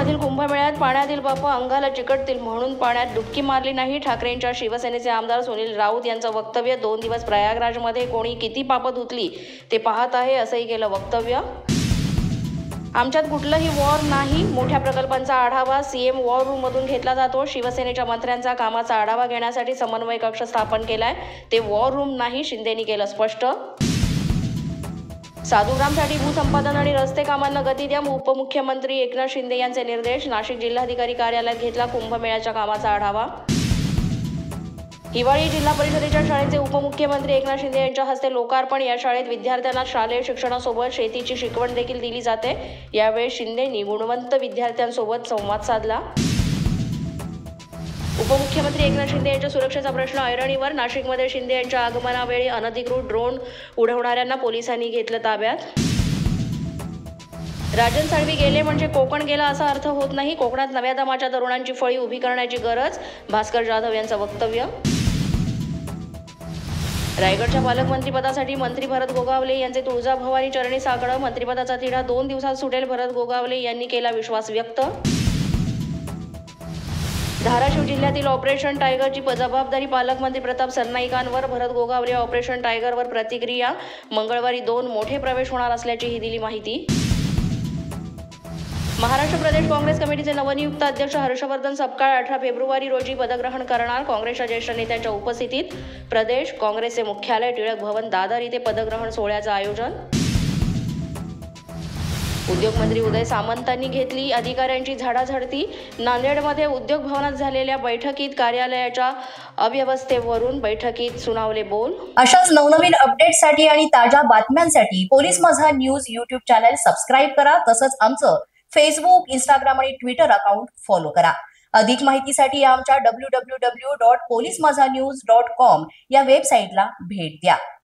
नाशिकमधील कुंभमेळ्यात पाण्यातील बाप अंगाला चिकटतील म्हणून पाण्यात डुबकी मारली नाही. ठाकरेंच्या शिवसेनेचे आमदार सुनील राऊत यांचं वक्तव्य. 2 दिवस प्रयागराजमध्ये कोणी किती पापं धुतली ते पाहत आहे, असंही केलं वक्तव्य. आमच्यात कुठलंही वॉर नाही. मोठ्या प्रकल्पांचा आढावा सीएम वॉर रूममधून घेतला जातो. शिवसेनेच्या मंत्र्यांचा कामाचा आढावा घेण्यासाठी समन्वय कक्ष स्थापन केलाय, ते वॉर रूम नाही, शिंदेंनी केलं स्पष्ट. साधुग्रामसाठी भूसंपादन आणि रस्ते कामांना गती द्या. उपमुख्यमंत्री एकनाथ शिंदे यांचे निर्देश. नाशिक जिल्हाधिकारी कार्यालयात घेतला कुंभमेळ्याच्या कामाचा आढावा. हिवाळी जिल्हा परिषदेच्या शाळेचे उपमुख्यमंत्री एकनाथ शिंदे यांच्या हस्ते लोकार्पण. या शाळेत विद्यार्थ्यांना शालेय शिक्षणासोबत शेतीची शिकवण देखील दिली जाते. यावेळी शिंदेंनी गुणवंत विद्यार्थ्यांसोबत संवाद साधला. उपमुख्यमंत्री एकनाथ शिंदे यांच्या सुरक्षेचा प्रश्न ऐरणीवर. नाशिकमध्ये शिंदे यांच्या आगमनावेळी अनधिकृत ड्रोन उडवणाऱ्यांना पोलिसांनी घेतलं ताब्यात. राजन साळवी गेले म्हणजे कोकण गेला असा अर्थ होत नाही. कोकणात नव्या दमाच्या तरुणांची फळी उभी करण्याची गरज. भास्कर जाधव यांचं वक्तव्य. रायगडच्या पालकमंत्रीपदासाठी मंत्री भरत गोगावले यांचे तुळजाभवानी चरणी साकडं. मंत्रिपदाचा तिढा 2 दिवसात सुटेल, भरत गोगावले यांनी केला विश्वास व्यक्त. धाराशिव जिल्ह्यातील ऑपरेशन टायगरची जबाबदारी पालकमंत्री प्रताप सरनाईकांवर. भरत गोगावले ऑपरेशन टायगरवर प्रतिक्रिया. मंगळवारी 2 मोठे प्रवेश होणार असल्याचीही दिली माहिती. महाराष्ट्र प्रदेश काँग्रेस कमिटीचे नवनियुक्त अध्यक्ष हर्षवर्धन सपकाळ 18 फेब्रुवारी रोजी पदग्रहण करणार. काँग्रेसच्या ज्येष्ठ नेत्यांच्या उपस्थितीत प्रदेश काँग्रेसचे मुख्यालय टिळक भवन दादर इथे पदग्रहण सोहळ्याचं आयोजन. उद्योगमंत्री उदय सामंतांनी घेतली अधिकाऱ्यांची झाडाझडती. नांदेडमध्ये उद्योग भवनात झालेल्या बैठकीत कार्यालयाच्या अव्यवस्थेवरून बैठकीत सुनावले बोल. अशाच नवनवीन अपडेट्ससाठी आणि ताज्या बातम्यांसाठी पोलीस माझा न्यूज यूट्यूब चॅनल सबस्क्राईब करा. तसंच आमचं फेसबुक, इंस्टाग्राम आणि ट्विटर अकाउंट फॉलो करा. अधिक माहितीसाठी आमच्या www.polismazanews.com या वेबसाईटला भेट द्या.